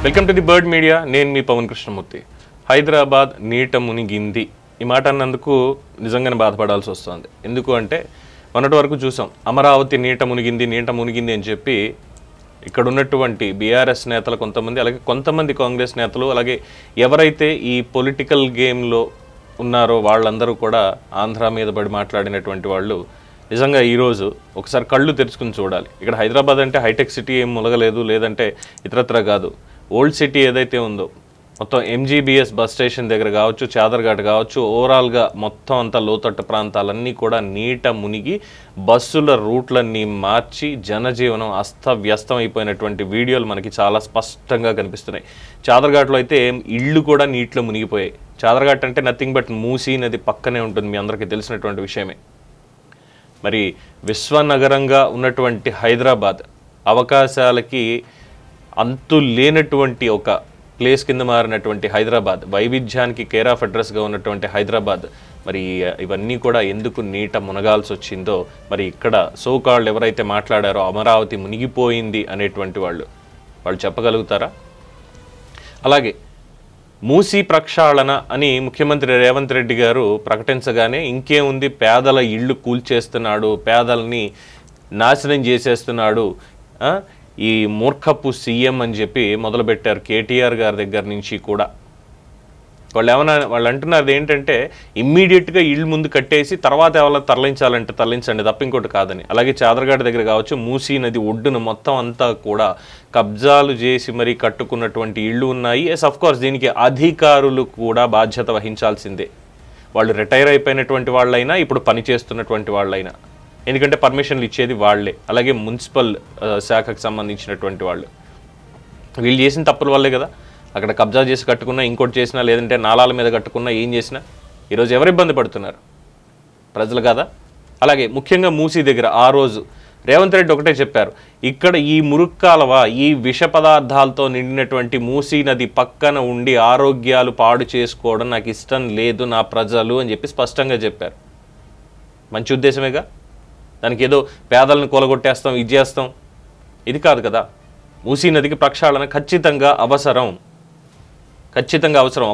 Welcome to the bird media. నేను మీ పవన్ కృష్ణమూర్తి. హైదరాబాద్ నీట మునిగింది ఈ మాట అన్నందుకు నిజంగానే బాధపడాల్సి వస్తుంది. ఎందుకు అంటే మొన్నటి వరకు చూసాం అమరావతి నీట మునిగింది అని చెప్పి ఇక్కడ ఉన్నటువంటి బీఆర్ఎస్ నేతలు కొంతమంది, అలాగే కొంతమంది కాంగ్రెస్ నేతలు, అలాగే ఎవరైతే ఈ పొలిటికల్ గేమ్లో ఉన్నారో వాళ్ళందరూ కూడా ఆంధ్ర మీద పడి మాట్లాడినటువంటి వాళ్ళు నిజంగా ఈరోజు ఒకసారి కళ్ళు తెరుచుకుని చూడాలి. ఇక్కడ హైదరాబాద్ అంటే హైటెక్ సిటీ ఏం ములగలేదు, లేదంటే ఇతరత్ర కాదు. ఓల్డ్ సిటీ ఏదైతే ఉందో మొత్తం ఎంజీబీఎస్ బస్ స్టేషన్ దగ్గర కావచ్చు, చాదర్ఘాట్ కావచ్చు, ఓవరాల్గా మొత్తం అంతా లోతట్టు ప్రాంతాలన్నీ కూడా నీట మునిగి బస్సుల రూట్లన్నీ మార్చి జనజీవనం అస్తవ్యస్తం అయిపోయినటువంటి వీడియోలు మనకి చాలా స్పష్టంగా కనిపిస్తున్నాయి. చాదర్ఘాట్లో అయితే ఇళ్ళు కూడా నీటిలో మునిగిపోయాయి. చాదర్ఘాట్ అంటే నథింగ్ బట్ మూసీ నది పక్కనే ఉంటుంది, మీ అందరికీ తెలిసినటువంటి విషయమే. మరి విశ్వనగరంగా ఉన్నటువంటి హైదరాబాద్ అవకాశాలకి అంతు లేనటువంటి ఒక ప్లేస్ కింద మారినటువంటి హైదరాబాద్, వైవిధ్యానికి కేర్ ఆఫ్ అడ్రస్గా ఉన్నటువంటి హైదరాబాద్, మరి ఇవన్నీ కూడా ఎందుకు నీట మునగాల్సి వచ్చిందో, మరి ఇక్కడ సోకాళ్ళు ఎవరైతే మాట్లాడారో అమరావతి మునిగిపోయింది అనేటువంటి వాళ్ళు చెప్పగలుగుతారా? అలాగే మూసీ ప్రక్షాళన అని ముఖ్యమంత్రి రేవంత్ రెడ్డి గారు ప్రకటించగానే ఇంకేముంది, పేదల ఇళ్ళు కూల్చేస్తున్నాడు, పేదల్ని నాశనం చేసేస్తున్నాడు, ఈ మూర్ఖపు సీఎం అని చెప్పి మొదలుపెట్టారు కేటీఆర్ గారి దగ్గర నుంచి కూడా. వాళ్ళు అంటున్నది ఏంటంటే ఇమ్మీడియట్గా ఇళ్ళు ముందు కట్టేసి తర్వాత ఎవరైనా తరలించండి తప్ప ఇంకోటి కాదని. అలాగే చాదర్ఘాట్ దగ్గర కావచ్చు, మూసీ నది ఒడ్డున మొత్తం అంతా కూడా కబ్జాలు చేసి మరీ కట్టుకున్నటువంటి ఇళ్ళు ఉన్నాయి. ఎస్ ఆఫ్ కోర్స్ దీనికి అధికారులు కూడా బాధ్యత వహించాల్సిందే. వాళ్ళు రిటైర్ అయిపోయినటువంటి వాళ్ళైనా ఇప్పుడు పనిచేస్తున్నటువంటి వాళ్ళైనా, ఎందుకంటే పర్మిషన్లు ఇచ్చేది వాళ్లే. అలాగే మున్సిపల్ శాఖకు సంబంధించినటువంటి వాళ్ళు వీళ్ళు చేసిన తప్పుల వల్లే కదా అక్కడ కబ్జా చేసి కట్టుకున్నా, ఇంకోటి చేసినా, లేదంటే నాలాల మీద కట్టుకున్నా, ఏం చేసినా ఈరోజు ఎవరు ఇబ్బంది పడుతున్నారు? ప్రజలు కదా. అలాగే ముఖ్యంగా మూసీ దగ్గర ఆ రోజు రేవంత్ రెడ్డి ఒకటే చెప్పారు, ఇక్కడ ఈ మురుక్కాలవ, ఈ విష పదార్థాలతో నిండినటువంటి మూసీ నది పక్కన ఉండి ఆరోగ్యాలు పాడు చేసుకోవడం నాకు ఇష్టం లేదు నా ప్రజలు అని చెప్పి స్పష్టంగా చెప్పారు. మంచి ఉద్దేశమేగా. దానికి ఏదో పేదలను కూలగొట్టేస్తాం, ఇది చేస్తాం, ఇది కాదు కదా. మూసీ నదికి ప్రక్షాళన ఖచ్చితంగా అవసరం.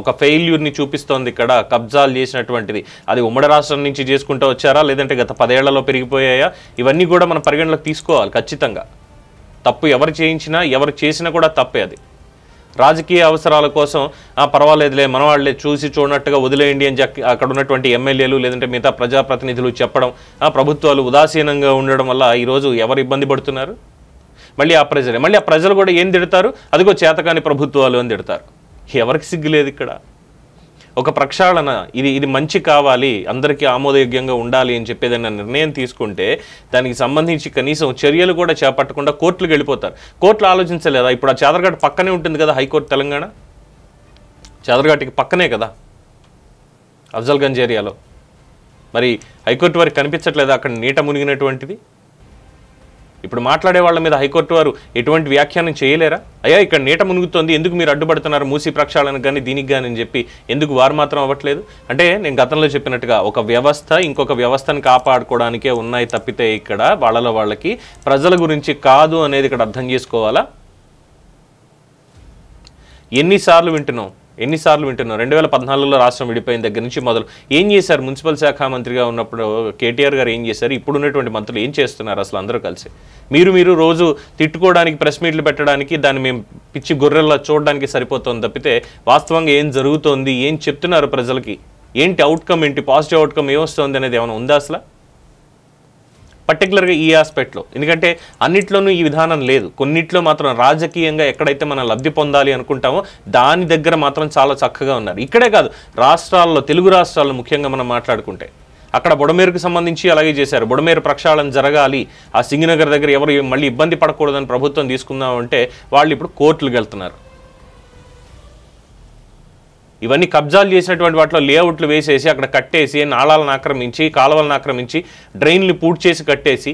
ఒక ఫెయిల్యూర్ని చూపిస్తోంది ఇక్కడ కబ్జాలు చేసినటువంటిది. అది ఉమ్మడి రాష్ట్రం నుంచి చేసుకుంటూ వచ్చారా, లేదంటే గత 10 ఏళ్లలో పెరిగిపోయాయా, ఇవన్నీ కూడా మనం పరిగణలోకి తీసుకోవాలి ఖచ్చితంగా. తప్పు ఎవరు చేసినా కూడా తప్పే. అది రాజకీయ అవసరాల కోసం పర్వాలేదులే మన వాళ్ళే చూసి చూడనట్టుగా వదిలేయండి అని అక్కడ ఉన్నటువంటి ఎమ్మెల్యేలు లేదంటే మిగతా ప్రజాప్రతినిధులు చెప్పడం, ప్రభుత్వాలు ఉదాసీనంగా ఉండడం వల్ల ఈరోజు ఎవరు ఇబ్బంది పడుతున్నారు? మళ్ళీ ఆ ప్రజలు కూడా ఏం తిడతారు? అదిగో చేతకాని ప్రభుత్వాలు అని తిడతారు. ఎవరికి సిగ్గులేదు ఇక్కడ. ఒక ప్రక్షాళన ఇది మంచి కావాలి, అందరికీ ఆమోదయోగ్యంగా ఉండాలి అని చెప్పేదన్న నిర్ణయం తీసుకుంటే దానికి సంబంధించి కనీసం చర్యలు కూడా చేపట్టకుండా కోర్టులకు వెళ్ళిపోతారు. కోర్టులు ఆలోచించలేదా? ఇప్పుడు ఆ చాదర్ఘాట్ పక్కనే ఉంటుంది కదా హైకోర్టు తెలంగాణ, చాదర్ఘాట్కి పక్కనే కదా అఫ్జల్గంజ్ ఏరియాలో. మరి హైకోర్టు వారికి కనిపించట్లేదా అక్కడ నీట మునిగినటువంటిది? ఇప్పుడు మాట్లాడే వాళ్ళ మీద హైకోర్టు వారు ఎటువంటి వ్యాఖ్యానం చేయలేరా? అయ్యా ఇక్కడ నీట మునుగుతోంది, ఎందుకు మీరు అడ్డుపడుతున్నారు మూసీ ప్రక్షాళనకు కానీ దీనికి కానీ అని చెప్పి ఎందుకు వారు మాత్రం అవ్వట్లేదు? అంటే నేను గతంలో చెప్పినట్టుగా ఒక వ్యవస్థ ఇంకొక వ్యవస్థను కాపాడుకోవడానికే ఉన్నాయి తప్పితే ఇక్కడ వాళ్ళకి ప్రజల గురించి కాదు అనేది ఇక్కడ అర్థం చేసుకోవాలా? ఎన్నిసార్లు వింటున్నాం 2014లో రాష్ట్రం విడిపోయిన దగ్గర నుంచి మొదలు ఏం చేశారు? మున్సిపల్ శాఖ మంత్రిగా ఉన్నప్పుడు కేటీఆర్ గారు ఏం చేశారు? ఇప్పుడున్నటువంటి మంత్రులు ఏం చేస్తున్నారు? అసలు అందరూ కలిసి మీరు రోజు తిట్టుకోవడానికి, ప్రెస్ మీట్లు పెట్టడానికి, దాన్ని మేము పిచ్చి గొర్రెల్లా చూడడానికి సరిపోతుంది తప్పితే వాస్తవంగా ఏం జరుగుతోంది, ఏం చెప్తున్నారు ప్రజలకి, ఏంటి అవుట్కమ్, ఏంటి పాజిటివ్ అవుట్కమ్ ఏమొస్తుంది అనేది ఏమైనా ఉందా అసలు? పర్టికులర్గా ఈ ఆస్పెక్ట్లో. ఎందుకంటే అన్నిట్లోనూ ఈ విధానం లేదు. కొన్నిట్లో మాత్రం రాజకీయంగా ఎక్కడైతే మనం లబ్ధి పొందాలి అనుకుంటామో దాని దగ్గర మాత్రం చాలా చక్కగా ఉన్నారు. ఇక్కడే కాదు, రాష్ట్రాల్లో, తెలుగు రాష్ట్రాల్లో ముఖ్యంగా మనం మాట్లాడుకుంటే అక్కడ బుడమేరుకు సంబంధించి అలాగే చేశారు. బుడమేరు ప్రక్షాళన జరగాలి, ఆ సింగనగర్ దగ్గర ఎవరు మళ్ళీ ఇబ్బంది పడకూడదని ప్రభుత్వం తీసుకుందామంటే వాళ్ళు ఇప్పుడు కోర్టులకు వెళ్తున్నారు. ఇవన్నీ కబ్జాలు చేసినటువంటి వాటిలో లేఅవుట్లు వేసేసి అక్కడ కట్టేసి నాళాలను ఆక్రమించి, కాలువలను ఆక్రమించి, డ్రైన్లు పూర్తి చేసి కట్టేసి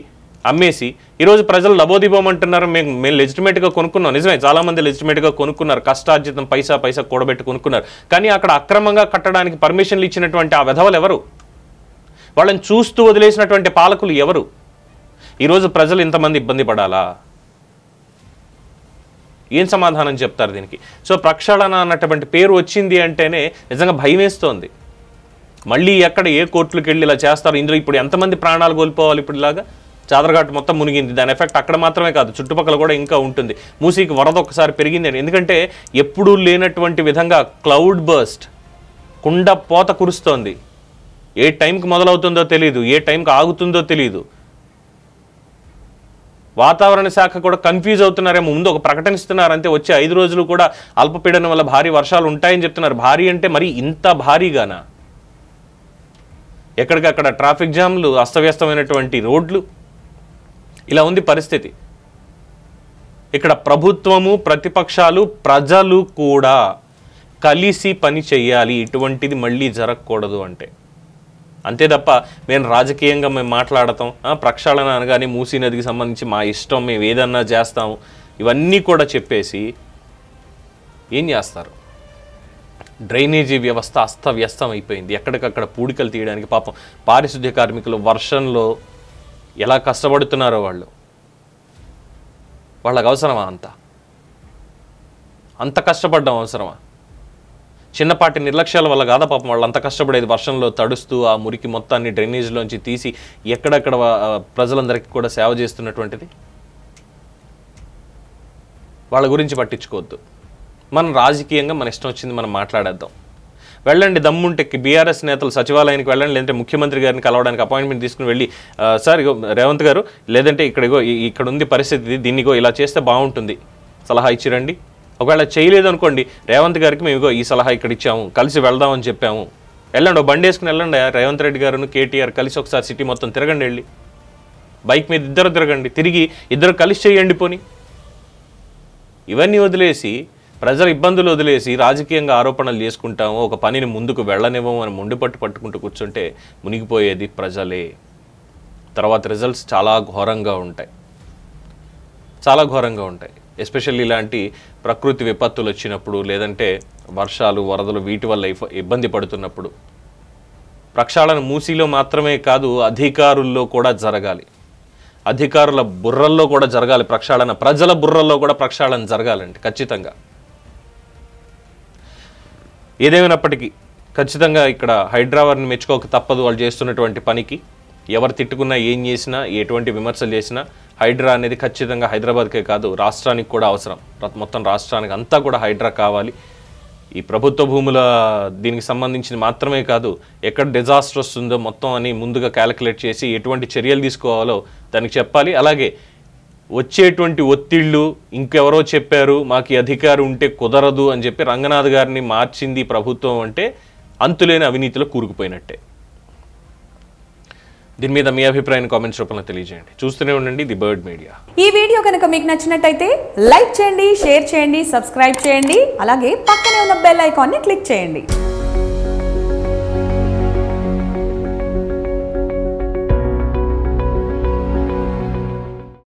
అమ్మేసి ఈరోజు ప్రజలు లబోదిబోమంటున్నారు. మేము లెజిటిమేట్గా కొనుక్కున్నాం. నిజమే, చాలామంది లెజిటిమేట్గా కొనుక్కున్నారు, కష్టార్జితం పైసా కూడబెట్టి కొనుక్కున్నారు. కానీ అక్కడ అక్రమంగా కట్టడానికి పర్మిషన్లు ఇచ్చినటువంటి ఆ వెధవలు ఎవరు? వాళ్ళని చూస్తూ వదిలేసినటువంటి పాలకులు ఎవరు? ఈరోజు ప్రజలు ఇంతమంది ఇబ్బంది పడాలా? ఏం సమాధానం చెప్తారు దీనికి? సో ప్రక్షాళన అన్నటువంటి పేరు వచ్చింది అంటేనే నిజంగా భయం వేస్తోంది. మళ్ళీ ఎక్కడ ఏ కోర్టులకు వెళ్ళి ఇలా చేస్తారు? ఇందులో ఇప్పుడు ఎంతమంది ప్రాణాలు కోల్పోవాలి? ఇప్పుడు ఇలాగా చాదరఘాట్ మొత్తం మునిగింది, దాని ఎఫెక్ట్ అక్కడ మాత్రమే కాదు, చుట్టుపక్కల కూడా ఇంకా ఉంటుంది. మూసీకి వరద ఒక్కసారి పెరిగింది, ఎందుకంటే ఎప్పుడూ లేనటువంటి విధంగా క్లౌడ్ బర్స్ట్, కుండ పోత కురుస్తోంది. ఏ టైంకి మొదలవుతుందో తెలియదు, ఏ టైంకి ఆగుతుందో తెలియదు. వాతావరణ శాఖ కూడా కన్ఫ్యూజ్ అవుతున్నారేమో. ముందు ఒక ప్రకటన ఇస్తున్నారు అంతే, వచ్చే 5 రోజులు కూడా అల్పపీడనం వల్ల భారీ వర్షాలు ఉంటాయని చెప్తున్నారు. భారీ అంటే మరి ఇంత భారీగానా? ఎక్కడికక్కడ ట్రాఫిక్ జామ్లు, అస్తవ్యస్తమైనటువంటి రోడ్లు, ఇలా ఉంది పరిస్థితి. ఇక్కడ ప్రభుత్వము, ప్రతిపక్షాలు, ప్రజలు కూడా కలిసి పని చేయాలి, ఇటువంటిది మళ్ళీ జరగకూడదు అంటే. అంతే తప్ప మేము రాజకీయంగా మేము మాట్లాడతాం, ప్రక్షాళన అనగానే మూసీ నదికి సంబంధించి మా ఇష్టం, మేము ఏదన్నా చేస్తాము, ఇవన్నీ కూడా చెప్పేసి ఏం చేస్తారు? డ్రైనేజీ వ్యవస్థ అస్తవ్యస్తం అయిపోయింది. ఎక్కడికక్కడ పూడికలు తీయడానికి పాపం పారిశుద్ధ్య కార్మికులు వర్షంలో ఎలా కష్టపడుతున్నారో వాళ్ళకి అవసరమా? అంత కష్టపడ్డం అవసరమా? చిన్నపాటి నిర్లక్ష్యాల వల్ల కాదా పాపం వాళ్ళు అంత కష్టపడేది? వర్షంలో తడుస్తూ ఆ మురికి మొత్తాన్ని డ్రైనేజ్లోంచి తీసి ఎక్కడెక్కడ ప్రజలందరికీ కూడా సేవ చేస్తున్నటువంటిది. వాళ్ళ గురించి పట్టించుకోవద్దు. మనం రాజకీయంగా మన ఇష్టం వచ్చింది మనం మాట్లాడేద్దాం. వెళ్ళండి, దమ్ముంటే బీఆర్ఎస్ నేతలు సచివాలయానికి వెళ్ళండి, లేదంటే ముఖ్యమంత్రి గారిని కలవడానికి అపాయింట్మెంట్ తీసుకుని వెళ్ళి, సార్ ఇగో రేవంత్ గారు, లేదంటే ఇక్కడ ఉంది పరిస్థితి, దీన్నిగో ఇలా చేస్తే బాగుంటుంది సలహా ఇచ్చిరండి. ఒకవేళ చేయలేదు అనుకోండి, రేవంత్ గారికి మేము ఈ సలహా ఇక్కడ ఇచ్చాము, కలిసి వెళ్దామని చెప్పాము, వెళ్ళండి, బండి వేసుకుని వెళ్ళండి, రేవంత్ రెడ్డి గారు కేటీఆర్ కలిసి ఒకసారి సిటీ మొత్తం తిరగండి, వెళ్ళి బైక్ మీద ఇద్దరు తిరగండి, తిరిగి ఇద్దరు కలిసి చేయండి. పోని ఇవన్నీ వదిలేసి, ప్రజల ఇబ్బందులు వదిలేసి రాజకీయంగా ఆరోపణలు చేసుకుంటాము, ఒక పనిని ముందుకు వెళ్ళనివ్వము అని మొండిపట్టు పట్టుకుంటూ కూర్చుంటే మునిగిపోయేది ప్రజలే. తర్వాత రిజల్ట్స్ చాలా ఘోరంగా ఉంటాయి, చాలా ఘోరంగా ఉంటాయి. ఎస్పెషల్లీ ఇలాంటి ప్రకృతి విపత్తులు వచ్చినప్పుడు, లేదంటే వర్షాలు, వరదలు, వీటి వల్ల ఇబ్బంది పడుతున్నప్పుడు ప్రక్షాళన మూసీలో మాత్రమే కాదు, అధికారుల్లో కూడా జరగాలి, అధికారుల బుర్రల్లో కూడా జరగాలి ప్రక్షాళన, ప్రజల బుర్రల్లో కూడా ప్రక్షాళన జరగాలండి ఖచ్చితంగా. ఏదేమైనప్పటికీ ఖచ్చితంగా ఇక్కడ హైడ్రావర్ని మెచ్చుకోక తప్పదు. వాళ్ళు చేస్తున్నటువంటి పనికి ఎవరు తిట్టుకున్నా, ఏం చేసినా, ఎటువంటి విమర్శలు చేసినా హైడ్రా అనేది ఖచ్చితంగా హైదరాబాద్కే కాదు రాష్ట్రానికి కూడా అవసరం. మొత్తం రాష్ట్రానికి అంతా కూడా హైడ్రా కావాలి. ఈ ప్రభుత్వ భూముల దీనికి సంబంధించి మాత్రమే కాదు, ఎక్కడ డిజాస్టర్ వస్తుందో మొత్తం అని ముందుగా క్యాలిక్యులేట్ చేసి ఎటువంటి చర్యలు తీసుకోవాలో దానికి చెప్పాలి. అలాగే వచ్చేటువంటి ఒత్తిళ్ళు, ఇంకెవరో చెప్పారు మాకు ఈ అధికారం ఉంటే కుదరదు అని చెప్పి రంగనాథ్ గారిని మార్చింది ప్రభుత్వం అంటే అంతులేని అవినీతిలో కూరుకుపోయినట్టే. దీని మీద మీ అభిప్రాయాన్ని కామెంట్స్ రూపంలో తెలియజేయండి. చూస్తూనే ఉండండి ది బర్డ్ మీడియా. ఈ వీడియో కనుక మీకు నచ్చినట్టయితే లైక్ చేయండి, షేర్ చేయండి, సబ్స్క్రైబ్ చేయండి. అలాగే పక్కనే ఉన్న బెల్ ఐకాన్ని క్లిక్ చేయండి.